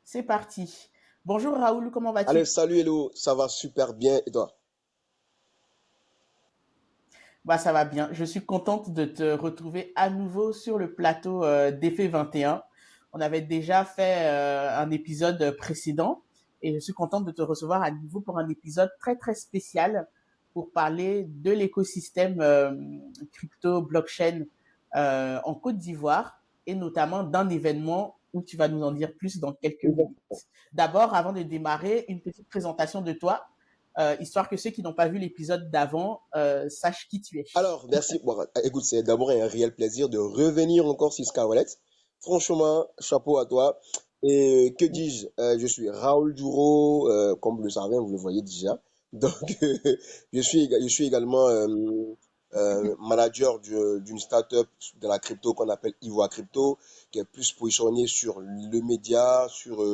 C'est parti. Bonjour Raoul, comment Allez, vas-tu? salut Hello, ça va super bien et toi? Bah ça va bien. Je suis contente de te retrouver à nouveau sur le plateau d'Effet 21. On avait déjà fait un épisode précédent et je suis contente de te recevoir à nouveau pour un épisode très très spécial pour parler de l'écosystème crypto blockchain en Côte d'Ivoire et notamment d'un événement où tu vas nous en dire plus dans quelques minutes. D'abord, avant de démarrer, une petite présentation de toi, histoire que ceux qui n'ont pas vu l'épisode d'avant sachent qui tu es. Alors, merci. Bon, écoute, c'est d'abord un réel plaisir de revenir encore sur Scarlet. Franchement, chapeau à toi. Et que dis-je? Je suis Raoul Duro, comme vous le savez, vous le voyez déjà. Donc, je suis également manager d'une startup de la crypto qu'on appelle Ivoire Crypto, qui est plus positionnée sur le média, sur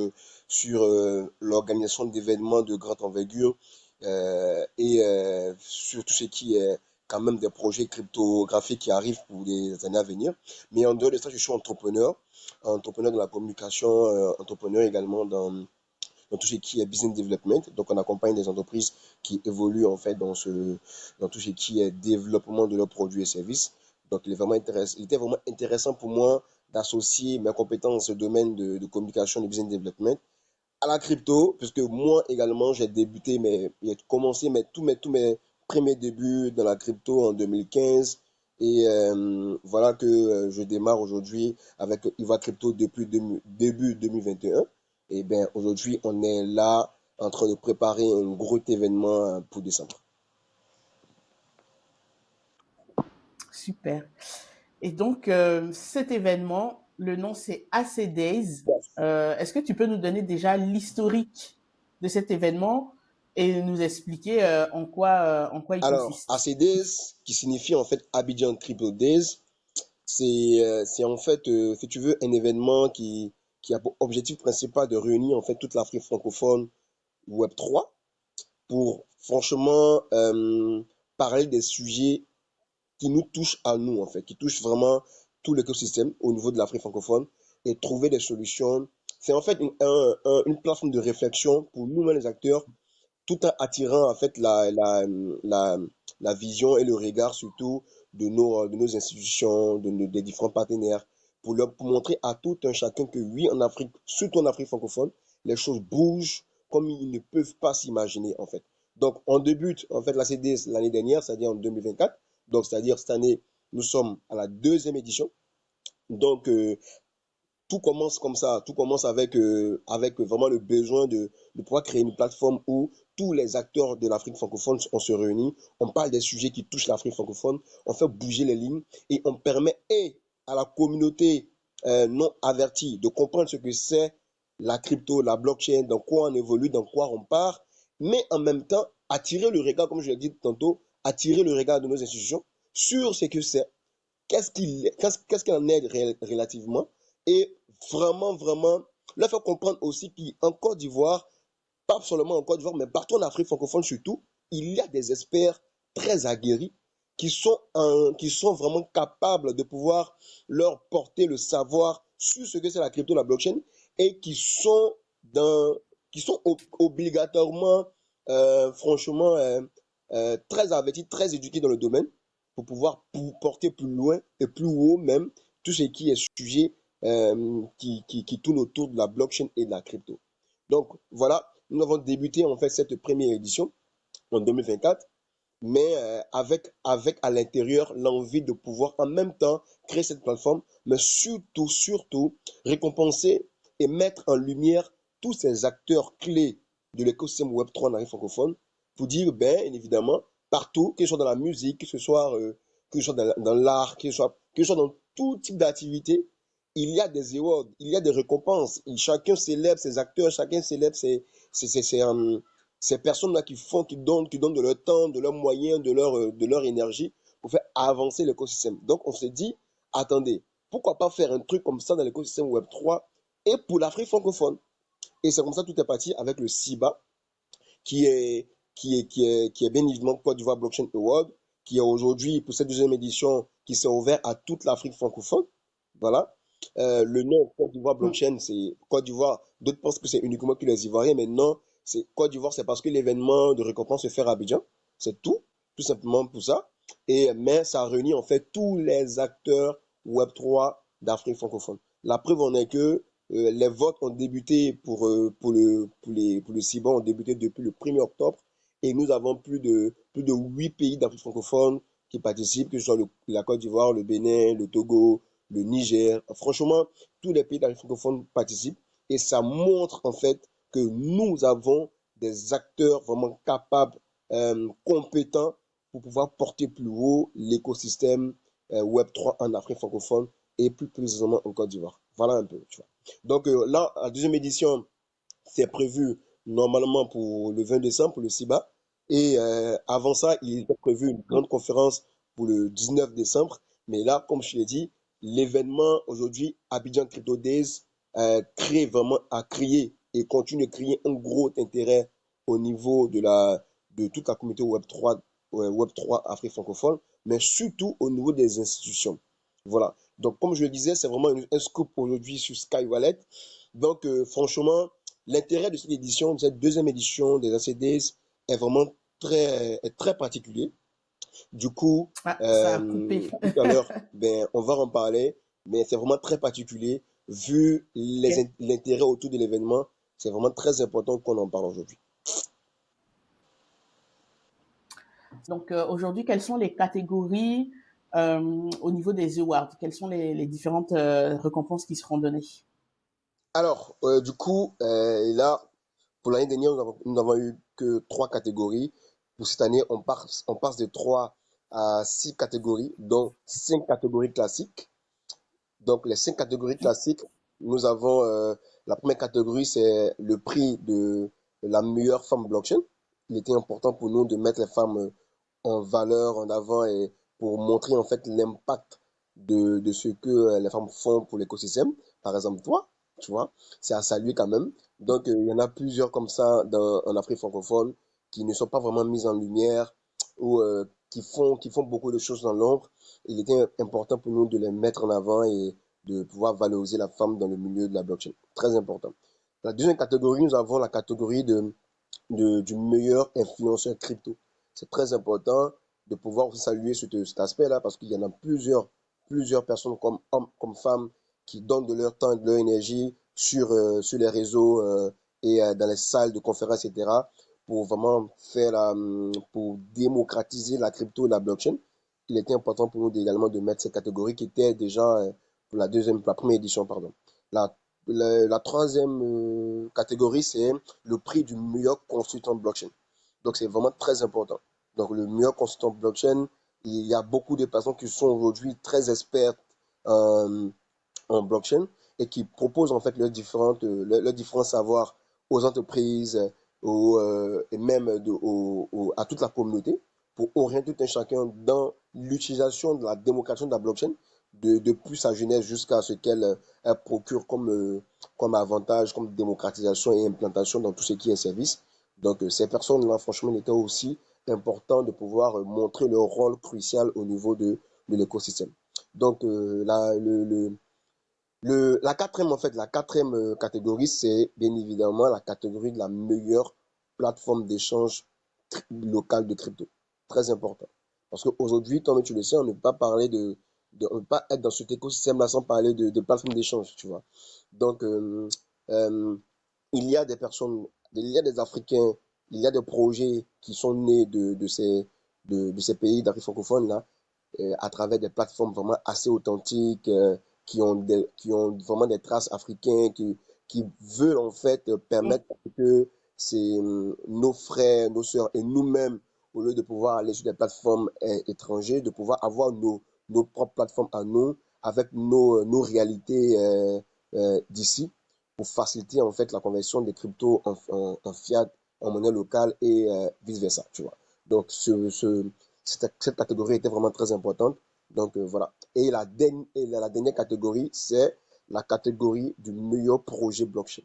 l'organisation d'événements de grande envergure et sur tout ce qui est quand même des projets cryptographiques qui arrivent pour les années à venir. Mais en dehors de ça, je suis entrepreneur, entrepreneur dans la communication, entrepreneur également dans tout ce qui est business development. Donc, on accompagne des entreprises qui évoluent en fait dans tout ce qui est développement de leurs produits et services. Donc, il était vraiment intéressant pour moi d'associer mes compétences dans ce domaine de communication et de business development à la crypto, puisque moi également, j'ai commencé tous mes premiers débuts dans la crypto en 2015. Et voilà que je démarre aujourd'hui avec Iva Crypto depuis début 2021. Et bien aujourd'hui, on est là en train de préparer un gros événement pour décembre. Super. Et donc, cet événement, le nom c'est AC Days. Est-ce que tu peux nous donner déjà l'historique de cet événement et nous expliquer en quoi il Alors, consiste? ACDs, qui signifie en fait Abidjan Crypto Days, c'est en fait, si tu veux, un événement qui a pour objectif principal de réunir en fait toute l'Afrique francophone Web3 pour franchement parler des sujets qui nous touchent à nous en fait, qui touchent vraiment tout l'écosystème au niveau de l'Afrique francophone et trouver des solutions. C'est en fait une plateforme de réflexion pour nous-mêmes les acteurs tout en attirant en fait la, la vision et le regard surtout de nos institutions, des différents partenaires, pour montrer à tout un chacun que oui, en Afrique, surtout en Afrique francophone, les choses bougent comme ils ne peuvent pas s'imaginer en fait. Donc on débute en fait la CDS l'année dernière, c'est-à-dire en 2024. Donc c'est-à-dire cette année, nous sommes à la deuxième édition. Donc tout commence comme ça, tout commence avec vraiment le besoin de pouvoir créer une plateforme où tous les acteurs de l'Afrique francophone, on se réunit, on parle des sujets qui touchent l'Afrique francophone, on fait bouger les lignes et on permet à la communauté non avertie de comprendre ce que c'est la crypto, la blockchain, dans quoi on évolue, dans quoi on part, mais en même temps attirer le regard, comme je l'ai dit tantôt, attirer le regard de nos institutions sur ce que c'est, qu'est-ce qu'il en est relativement et vraiment leur faire comprendre aussi qu'en Côte d'Ivoire, pas seulement en Côte d'Ivoire, mais partout en Afrique francophone surtout, il y a des experts très aguerris qui sont vraiment capables de pouvoir leur porter le savoir sur ce que c'est la crypto, la blockchain, et dans, qui sont obligatoirement, franchement, très avertis, très éduqués dans le domaine pour pouvoir porter plus loin et plus haut même tout ce qui est sujet qui tourne autour de la blockchain et de la crypto. Donc voilà, nous avons débuté en fait cette première édition en 2024, mais avec à l'intérieur l'envie de pouvoir en même temps créer cette plateforme, mais surtout récompenser et mettre en lumière tous ces acteurs clés de l'écosystème Web3 en Afrique francophone pour dire, ben évidemment, partout, que ce soit dans la musique, que ce soit dans l'art, que ce soit dans tout type d'activité, il y a des awards, il y a des récompenses. Et chacun célèbre ses acteurs, chacun célèbre ces personnes-là qui donnent de leur temps, de leurs moyens, de leur énergie pour faire avancer l'écosystème. Donc, on s'est dit, attendez, pourquoi pas faire un truc comme ça dans l'écosystème Web3 et pour l'Afrique francophone? Et c'est comme ça que tout est parti avec le CIBA, qui est bien évidemment Côte d'Ivoire Blockchain Award, qui est aujourd'hui, pour cette deuxième édition, qui s'est ouvert à toute l'Afrique francophone. Voilà. Le nom Côte d'Ivoire Mm. blockchain, c'est Côte d'Ivoire. D'autres pensent que c'est uniquement que les Ivoiriens, mais non, c'est Côte d'Ivoire, c'est parce que l'événement de récompense se fait à Abidjan. C'est tout simplement pour ça. Mais ça réunit en fait tous les acteurs Web3 d'Afrique francophone. La preuve en est que les votes ont débuté pour le CIBAN ont débuté depuis le 1er octobre et nous avons plus de 8 pays d'Afrique francophone qui participent, que ce soit la Côte d'Ivoire, le Bénin, le Togo, le Niger. Franchement, tous les pays d'Afrique francophone participent et ça montre en fait que nous avons des acteurs vraiment capables, compétents pour pouvoir porter plus haut l'écosystème Web3 en Afrique francophone et plus précisément en Côte d'Ivoire. Voilà un peu, tu vois. Donc là, la deuxième édition, c'est prévu normalement pour le 20 décembre, pour le CIBA. Et avant ça, il est prévu une grande conférence pour le 19 décembre. Mais là, comme je l'ai dit, l'événement aujourd'hui, Abidjan Crypto Days, a créé et continue de créer un gros intérêt au niveau de toute la communauté Web3, Web3 Afrique francophone, mais surtout au niveau des institutions. Voilà. Donc, comme je le disais, c'est vraiment un scoop aujourd'hui sur Sky Wallet. Donc, franchement, l'intérêt de cette édition, de cette deuxième édition des ACDs est vraiment est très particulier. Du coup, Ah, ça a coupé. tout à l'heure, ben, on va en parler, mais c'est vraiment très particulier. Vu Ok. l'intérêt autour de l'événement, c'est vraiment très important qu'on en parle aujourd'hui. Donc aujourd'hui, quelles sont les catégories au niveau des awards? Quelles sont les différentes récompenses qui seront données? Alors, du coup, là, pour l'année dernière, nous n'avons eu que trois catégories. Pour cette année, on passe de trois à six catégories, dont cinq catégories classiques. Donc, les cinq catégories classiques, nous avons la première catégorie, c'est le prix de la meilleure femme blockchain. Il était important pour nous de mettre les femmes en valeur, en avant et pour montrer en fait l'impact de ce que les femmes font pour l'écosystème. Par exemple, toi, tu vois, c'est à saluer quand même. Donc, il y en a plusieurs comme ça en Afrique francophone qui ne sont pas vraiment mises en lumière ou qui font beaucoup de choses dans l'ombre. Il était important pour nous de les mettre en avant et de pouvoir valoriser la femme dans le milieu de la blockchain. Très important. La deuxième catégorie, nous avons la catégorie du meilleur influenceur crypto. C'est très important de pouvoir aussi saluer cet aspect-là parce qu'il y en a plusieurs personnes comme hommes, comme femmes qui donnent de leur temps et de leur énergie sur les réseaux dans les salles de conférences, etc. pour vraiment pour démocratiser la crypto et la blockchain. Il était important pour nous également de mettre ces catégories qui étaient déjà pour pour la première édition, pardon. La, la troisième catégorie, c'est le prix du meilleur consultant blockchain. Donc, c'est vraiment très important. Donc, le meilleur consultant blockchain, il y a beaucoup de personnes qui sont aujourd'hui très expertes en, en blockchain et qui proposent en fait leurs différents savoirs aux entreprises et même à toute la communauté pour orienter tout un chacun dans l'utilisation de la démocratisation de la blockchain depuis sa jeunesse jusqu'à ce qu'elle procure comme avantage, comme démocratisation et implantation dans tout ce qui est service. Donc, ces personnes-là, franchement, il était aussi important de pouvoir montrer leur rôle crucial au niveau de l'écosystème. Donc, la quatrième, en fait, la quatrième catégorie, c'est bien évidemment la catégorie de la meilleure plateforme d'échange locale de crypto. Très important. Parce qu'aujourd'hui, comme tu le sais, on ne peut pas parler on ne peut pas être dans cet écosystème-là sans parler de plateforme d'échange, tu vois. Donc, euh, il y a des personnes, il y a des Africains, il y a des projets qui sont nés de ces pays d'Afrique francophone là, à travers des plateformes vraiment assez authentiques, qui ont vraiment des traces africaines, qui veulent en fait Mm. permettre que nos frères, nos sœurs et nous-mêmes, au lieu de pouvoir aller sur des plateformes étrangères, de pouvoir avoir nos propres plateformes à nous, avec nos réalités d'ici, pour faciliter en fait la conversion des cryptos en fiat, en monnaie locale et vice-versa, tu vois. Donc, cette catégorie était vraiment très importante. Donc, voilà. Et la dernière catégorie, c'est la catégorie du meilleur projet blockchain.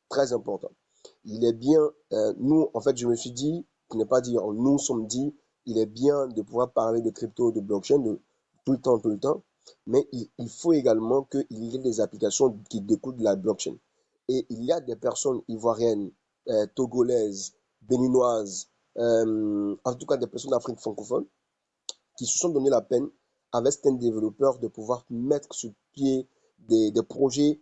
Très important. Il est bien, nous, en fait, je me suis dit, pour ne pas dire, nous sommes dit, il est bien de pouvoir parler de crypto, de blockchain tout le temps, tout le temps. Mais il faut également qu'il y ait des applications qui découlent de la blockchain. Et il y a des personnes ivoiriennes, togolaises, béninoises, en tout cas des personnes d'Afrique francophone, qui se sont donné la peine avec certains développeurs de pouvoir mettre sur pied des projets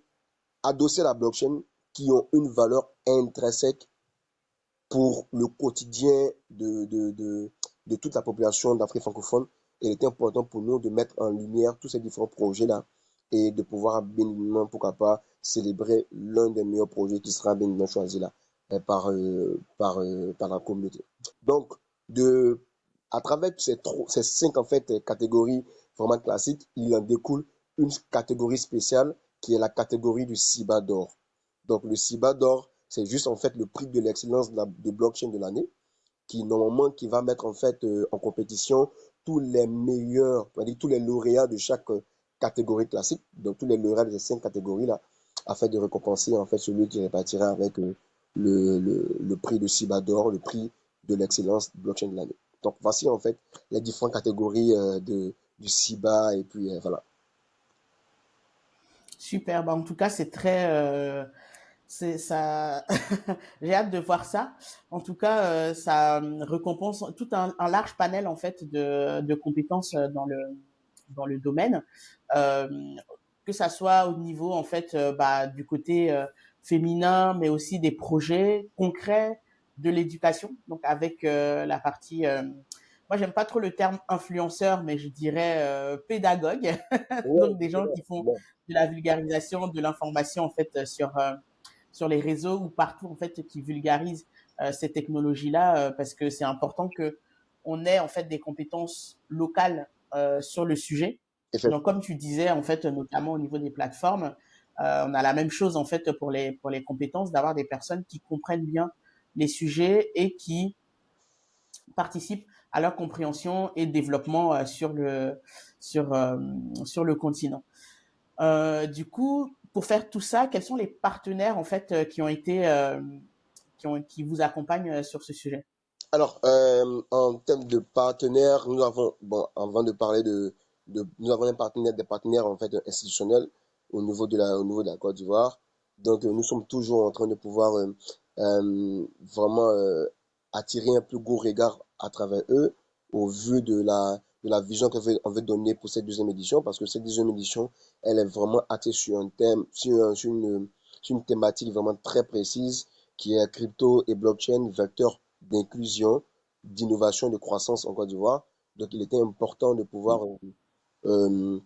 adossés à la blockchain qui ont une valeur intrinsèque pour le quotidien de toute la population d'Afrique francophone. Et il était important pour nous de mettre en lumière tous ces différents projets-là et de pouvoir bénéfiquement, pourquoi pas, célébrer l'un des meilleurs projets qui sera bénéfiquement choisi là par la communauté. Donc, de, à travers ces cinq en fait, catégories vraiment classiques, il en découle une catégorie spéciale qui est la catégorie du CIBA d'or. Donc, le CIBA d'or, c'est juste en fait le prix de l'excellence de blockchain de l'année qui va mettre en fait en compétition tous les meilleurs, on va dire tous les lauréats de chaque catégorie classique, donc tous les lauréats de ces cinq catégories là, afin de récompenser en fait celui qui répartira avec le prix de CIBA d'or, le prix de l'excellence blockchain de l'année. Donc voici en fait les différentes catégories du CIBA et puis voilà. Super. Bah, en tout cas, c'est très, c'est ça. J'ai hâte de voir ça. En tout cas, ça récompense tout un large panel en fait de compétences dans le domaine, euh, que ça soit au niveau en fait bah, du côté féminin, mais aussi des projets concrets de l'éducation. Donc avec la partie, moi j'aime pas trop le terme influenceur, mais je dirais pédagogue. Ouais, Donc des gens qui font bon. de la vulgarisation, de l'information en fait sur les réseaux ou partout en fait qui vulgarisent ces technologies-là parce que c'est important que on ait en fait des compétences locales sur le sujet. Donc comme tu disais en fait notamment au niveau des plateformes, on a la même chose en fait pour les compétences d'avoir des personnes qui comprennent bien les sujets et qui participent à leur compréhension et développement sur le continent. Du coup, pour faire tout ça, quels sont les partenaires en fait qui vous accompagnent sur ce sujet? Alors, en termes de partenaires, nous avons, bon, avant de parler nous avons des partenaires en fait institutionnels au niveau de la Côte d'Ivoire. Donc, nous sommes toujours en train de pouvoir vraiment attirer un plus gros regard à travers eux au vu de la vision on veut donner pour cette deuxième édition, parce que cette deuxième édition, elle est vraiment axée sur un thème, sur une thématique vraiment très précise qui est crypto et blockchain, vecteur d'inclusion, d'innovation, de croissance en Côte d'Ivoire. Donc, il était important de pouvoir euh,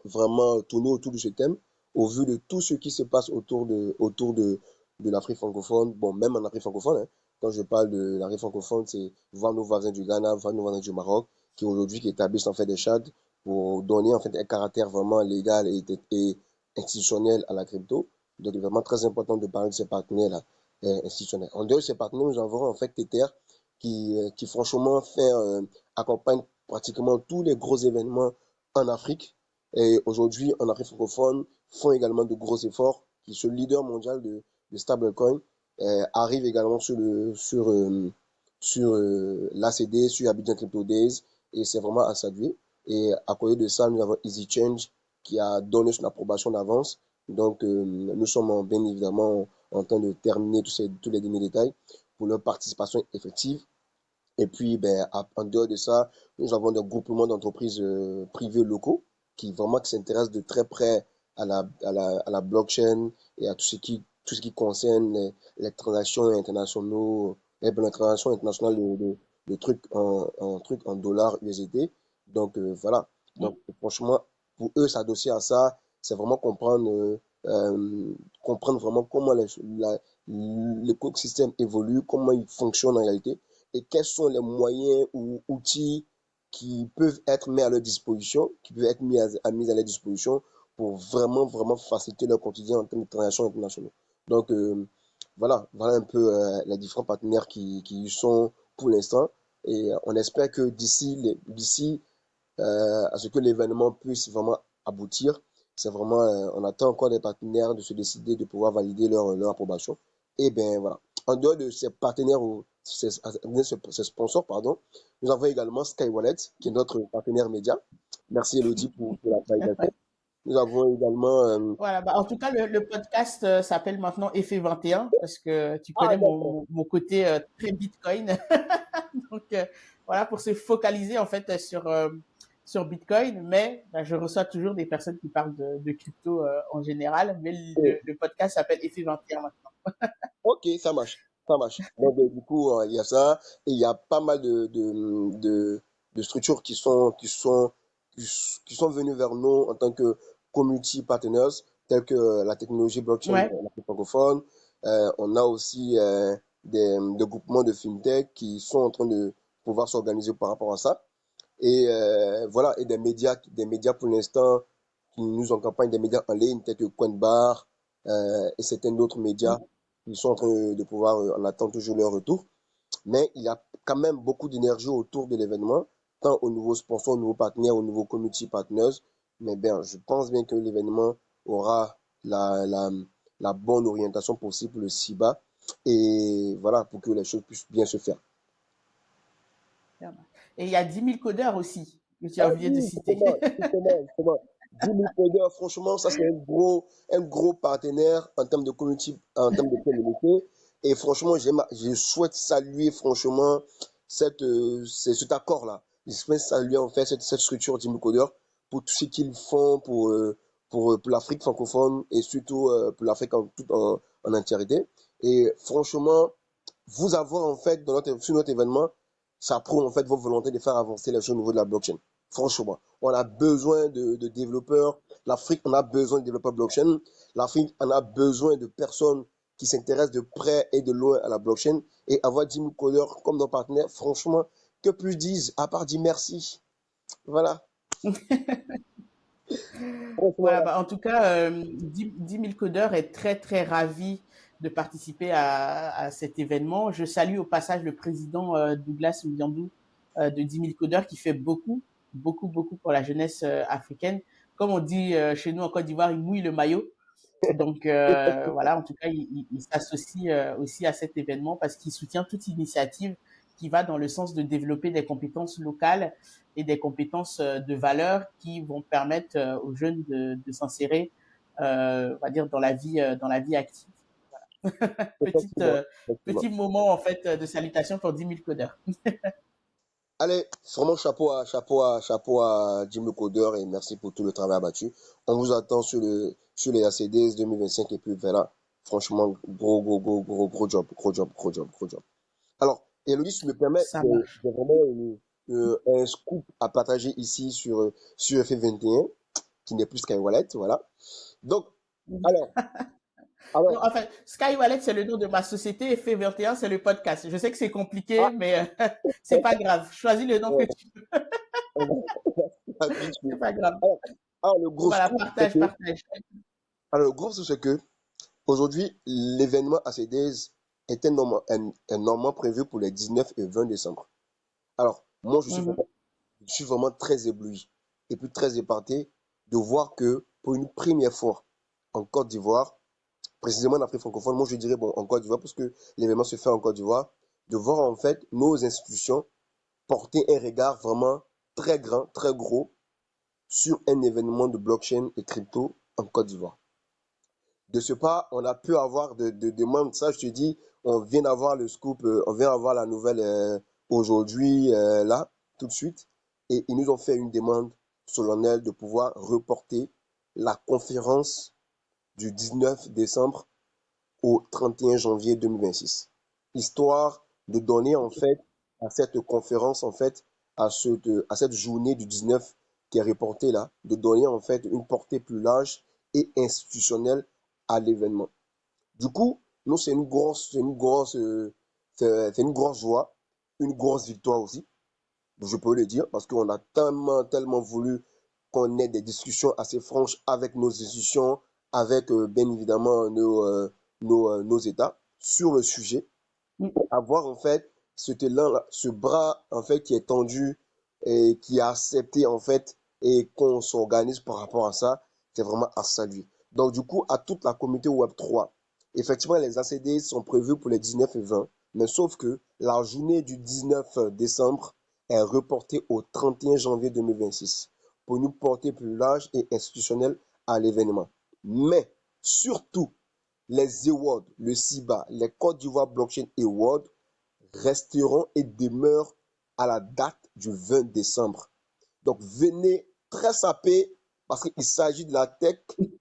vraiment tourner autour de ce thème au vu de tout ce qui se passe de l'Afrique francophone. Bon, même en Afrique francophone, hein, quand je parle de l'Afrique francophone, c'est voir nos voisins du Ghana, voir nos voisins du Maroc, qui aujourd'hui qui établissent en fait des chartes pour donner en fait un caractère vraiment légal et institutionnel à la crypto. Donc, il est vraiment très important de parler de ces partenaires-là institutionnels. En dehors de ces partenaires, nous avons en fait Tether qui franchement accompagne pratiquement tous les gros événements en Afrique et aujourd'hui en Afrique francophone font également de gros efforts, qui ce leader mondial de stablecoin arrive également sur l'ACD, sur Abidjan Crypto Days et c'est vraiment à saluer. Et à côté de ça, nous avons Easy Change qui a donné son approbation d'avance. Donc nous sommes bien évidemment en train de terminer tous les derniers détails pour leur participation effective. Et puis, ben, en dehors de ça, nous avons des groupements d'entreprises privées locaux qui s'intéressent de très près à la blockchain et à tout ce qui concerne les transactions internationaux, les transactions internationales de trucs trucs en dollars USD. Donc, voilà. Donc, franchement, pour eux, s'adosser à ça, c'est vraiment comprendre vraiment comment l'écosystème évolue, comment il fonctionne en réalité et quels sont les moyens ou outils qui peuvent être mis à leur disposition, qui peuvent être mis à leur disposition pour vraiment faciliter leur quotidien en termes de transactions internationales. Donc, voilà un peu les différents partenaires qui y sont pour l'instant. Et on espère que d'ici à ce que l'événement puisse vraiment aboutir, c'est vraiment, on attend encore des partenaires de se décider de pouvoir valider leur approbation. Et bien voilà. En dehors de ces partenaires ou ces sponsors, pardon, nous avons également SkyWallet, qui est notre partenaire média. Merci Elodie pour la clarification. Nous avons également... Voilà, bah, en tout cas, le podcast s'appelle maintenant Effet 21 parce que tu Ah, connais d'accord. mon côté très Bitcoin. Donc, voilà, pour se focaliser en fait sur Bitcoin, mais bah, je reçois toujours des personnes qui parlent de crypto en général, mais le podcast s'appelle Effet 21 maintenant. Ok, ça marche. Ça marche. Donc, du coup, il y a ça. Et il y a pas mal de structures qui sont venues vers nous en tant que community partners, telles que la technologie blockchain Ouais, pour l'Afrique francophone. On a aussi des groupements de fintech qui sont en train de pouvoir s'organiser par rapport à ça. Et voilà, et des médias pour l'instant qui nous accompagnent, des médias en ligne tels que Coinbar et certains autres médias qui sont en train de pouvoir, on attend toujours leur retour. Mais il y a quand même beaucoup d'énergie autour de l'événement, tant aux nouveaux sponsors, aux nouveaux partenaires, aux nouveaux community partners. Mais bien, je pense bien que l'événement aura la bonne orientation possible pour le CIBA et voilà, pour que les choses puissent bien se faire. et il y a 10 000 codeurs aussi que tu Ah as oublié de oui, citer. justement. 10 000 codeurs, franchement, ça c'est un gros partenaire en termes de community, en termes de communauté. Et franchement, je souhaite saluer franchement cet accord-là. Je souhaite saluer en fait cette structure 10 000 codeurs pour tout ce qu'ils font pour l'Afrique francophone et surtout pour l'Afrique en entièreté. Et franchement, vous avoir en fait sur notre événement, ça prouve en fait votre volonté de faire avancer les choses au niveau de la blockchain. Franchement, on a besoin de développeurs. L'Afrique en a besoin de développeurs blockchain. L'Afrique en a besoin de personnes qui s'intéressent de près et de loin à la blockchain. Et avoir Jimmy codeurs comme nos partenaires, franchement, que plus disent à part dire merci. Voilà. Franchement, Voilà, là. bah, en tout cas, 10 000 codeurs est très, très ravi de participer à cet événement. Je salue au passage le président Douglas Mbiandou de 10 000 codeurs qui fait beaucoup, beaucoup, beaucoup pour la jeunesse africaine. Comme on dit chez nous en Côte d'Ivoire, il mouille le maillot. Donc voilà, en tout cas, il s'associe aussi à cet événement parce qu'il soutient toute initiative qui va dans le sens de développer des compétences locales et des compétences de valeur qui vont permettre aux jeunes de s'insérer, on va dire, dans la vie active. Petite, Effectivement, effectivement. petit moment en fait de salutation pour 10 000 codeurs. Allez, vraiment chapeau à Jimmy Coder et merci pour tout le travail abattu. On vous attend sur les ACDs 2025 et puis voilà. Franchement, gros job, gros job, gros job, gros job. Alors, Élodie, si tu me permets, Ça marche. j'ai vraiment un scoop à partager ici sur F21, qui n'est plus qu'un wallet, voilà. Donc, alors, Non, alors, enfin, Sky Wallet, c'est le nom de ma société et F21, c'est le podcast. Je sais que c'est compliqué, ah, mais c'est pas grave. Choisis le nom que euh, tu veux. on va habituer. C'est pas grave. Alors, alors, Voilà, partage, partage. le gros scoop, c'est que aujourd'hui, l'événement ACDs était normalement prévu pour les 19 et 20 décembre. Alors, moi, Mhm. je suis vraiment très ébloui et puis très épaté de voir que pour une première fois en Côte d'Ivoire, précisément en Afrique francophone, moi je dirais bon, en Côte d'Ivoire parce que l'événement se fait en Côte d'Ivoire, de voir en fait nos institutions porter un regard vraiment très grand, très gros sur un événement de blockchain et crypto en Côte d'Ivoire. De ce pas, on a pu avoir de demandes. Ça, je te dis, on vient d'avoir le scoop, on vient d'avoir la nouvelle aujourd'hui, là, tout de suite. Et ils nous ont fait une demande solennelle de pouvoir reporter la conférence du 19 décembre au 31 janvier 2026. Histoire de donner, en fait, à cette conférence, en fait, à cette journée du 19 qui est reportée là, de donner, en fait, une portée plus large et institutionnelle à l'événement. Du coup, nous, c'est une grosse joie, une grosse victoire aussi, je peux le dire, parce qu'on a tellement voulu qu'on ait des discussions assez franches avec nos institutions, avec bien évidemment nos États sur le sujet. Avoir en fait ce bras en fait qui est tendu et qui a accepté en fait et qu'on s'organise par rapport à ça, c'est vraiment à saluer. Donc du coup, à toute la communauté Web3, effectivement, les ACD sont prévus pour les 19 et 20, mais sauf que la journée du 19 décembre est reportée au 31 janvier 2026. pour nous porter plus large et institutionnel à l'événement. Mais surtout, les awards, le CIBA, les Côte d'Ivoire Blockchain Awards resteront et demeurent à la date du 20 décembre. Donc venez très saper parce qu'il s'agit de la tech, il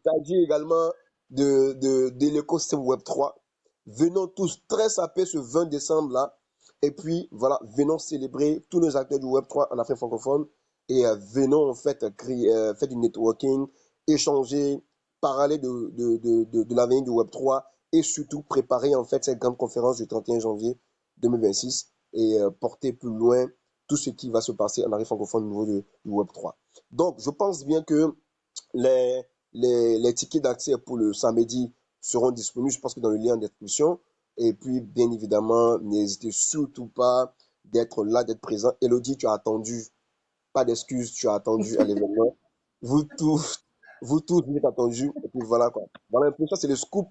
s'agit également de l'écosystème Web3. Venons tous très saper ce 20 décembre-là. Et puis, voilà, venons célébrer tous nos acteurs du Web3 en Afrique francophone. Et venons, en fait, faire du networking, échanger, parler de l'avenir du Web3 et surtout préparer, en fait, cette grande conférence du 31 janvier 2026 et porter plus loin tout ce qui va se passer en Afrique francophone au niveau du Web3. Donc, je pense bien que les, les tickets d'accès pour le samedi seront disponibles, je pense que dans le lien de description. Et puis, bien évidemment, n'hésitez surtout pas d'être là, d'être présent. Elodie, tu as attendu, pas d'excuses, tu as attendu à l'événement. Vous tous, vous tous, vous êtes attendus. Et puis voilà quoi. Voilà un peu ça, c'est le scoop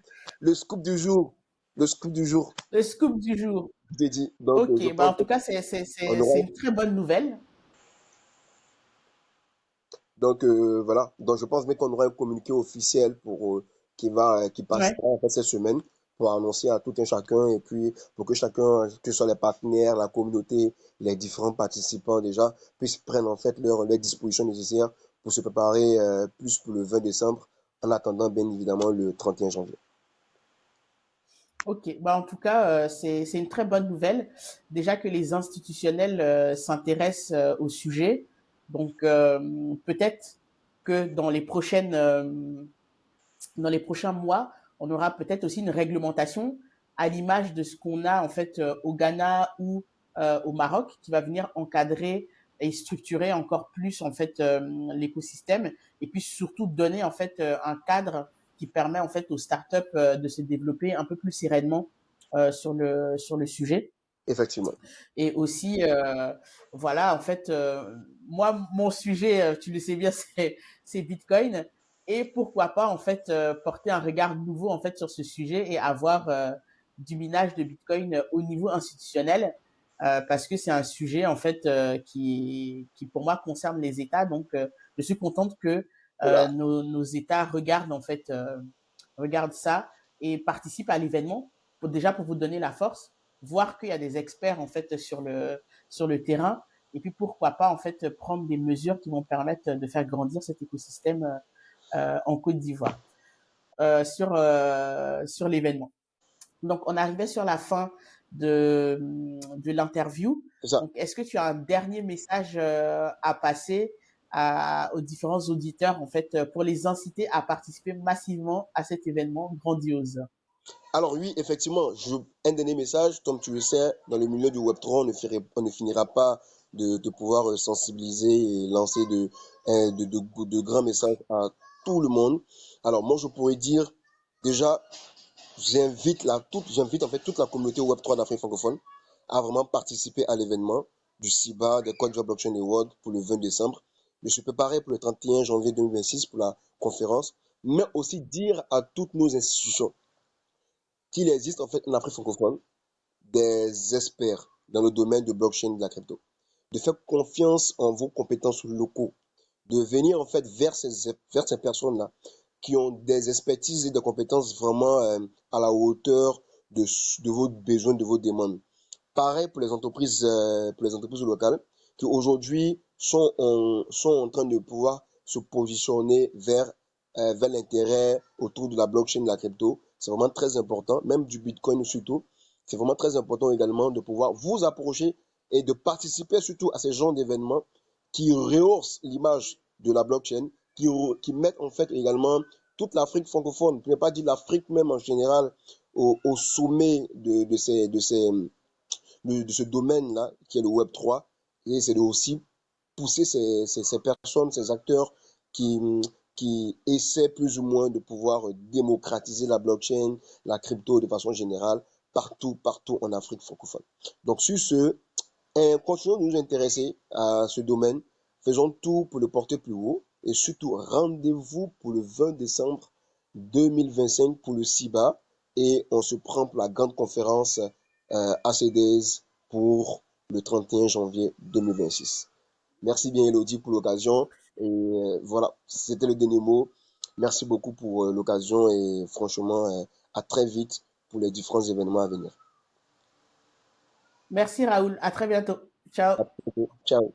du jour. Le scoop du jour, Le scoop du jour. je t'ai dit. Donc, je Ok, bah pense en tout cas, qu'on aura. c'est une très bonne nouvelle. Donc voilà, donc je pense bien qu'on aura un communiqué officiel pour qui Ouais. passera en fait cette semaine pour annoncer à tout un chacun et puis pour que chacun, que ce soit les partenaires, la communauté, les différents participants déjà puissent prendre en fait leurs dispositions nécessaires pour se préparer plus pour le 20 décembre en attendant bien évidemment le 31 janvier. Ok, bah en tout cas, c'est une très bonne nouvelle. Déjà que les institutionnels s'intéressent au sujet, donc peut-être que dans les prochains mois, on aura peut-être aussi une réglementation à l'image de ce qu'on a en fait au Ghana ou au Maroc, qui va venir encadrer et structurer encore plus en fait l'écosystème, et puis surtout donner en fait un cadre qui permet en fait aux startups de se développer un peu plus sereinement sur le sujet. Effectivement. Et aussi, voilà, en fait, moi, mon sujet, tu le sais bien, c'est Bitcoin. Et pourquoi pas, en fait, porter un regard nouveau, en fait, sur ce sujet et avoir du minage de Bitcoin au niveau institutionnel, parce que c'est un sujet, en fait, qui, pour moi, concerne les États. Donc, je suis contente que Voilà. nos États regardent, en fait, regardent ça et participent à l'événement, déjà pour vous donner la force, voir qu'il y a des experts en fait sur le terrain, et puis pourquoi pas en fait prendre des mesures qui vont permettre de faire grandir cet écosystème en Côte d'Ivoire sur l'événement. Donc on arrivait sur la fin de l'interview. C'est ça. Donc est-ce que tu as un dernier message à passer aux différents auditeurs en fait pour les inciter à participer massivement à cet événement grandiose? Alors oui, effectivement, un dernier message, comme tu le sais, dans le milieu du Web3, on ne finira pas de pouvoir sensibiliser et lancer de grands messages à tout le monde. Alors moi, je pourrais dire, déjà, j'invite en fait toute la communauté Web3 d'Afrique francophone à vraiment participer à l'événement du CIBA, des Côte d'Ivoire Blockchain Awards pour le 20 décembre. Je suis préparé pour le 31 janvier 2026 pour la conférence, mais aussi dire à toutes nos institutions qu'il existe en fait en Afrique francophone des experts dans le domaine de blockchain de la crypto, de faire confiance en vos compétences locaux, de venir en fait vers ces personnes-là qui ont des expertises et des compétences vraiment à la hauteur de vos besoins, de vos demandes. Pareil pour les entreprises locales qui aujourd'hui sont en train de pouvoir se positionner vers l'intérêt autour de la blockchain, de la crypto. C'est vraiment très important, même du Bitcoin surtout. C'est vraiment très important également de pouvoir vous approcher et de participer surtout à ces genres d'événements qui rehaussent l'image de la blockchain, qui mettent en fait également toute l'Afrique francophone, pour ne pas dire l'Afrique même en général, au sommet de ce domaine-là, qui est le Web3, et c'est de aussi pousser ces personnes, ces acteurs qui, qui essaient plus ou moins de pouvoir démocratiser la blockchain, la crypto de façon générale, partout en Afrique francophone. Donc sur ce, continuons de nous intéresser à ce domaine, faisons tout pour le porter plus haut, et surtout rendez-vous pour le 20 décembre 2025 pour le CIBA, et on se prend pour la grande conférence ACDs pour le 31 janvier 2026. Merci bien, Elodie, pour l'occasion. Et voilà, c'était le dernier mot. Merci beaucoup pour l'occasion et franchement, à très vite pour les différents événements à venir. Merci Raoul, à très bientôt. Ciao. À bientôt. Ciao.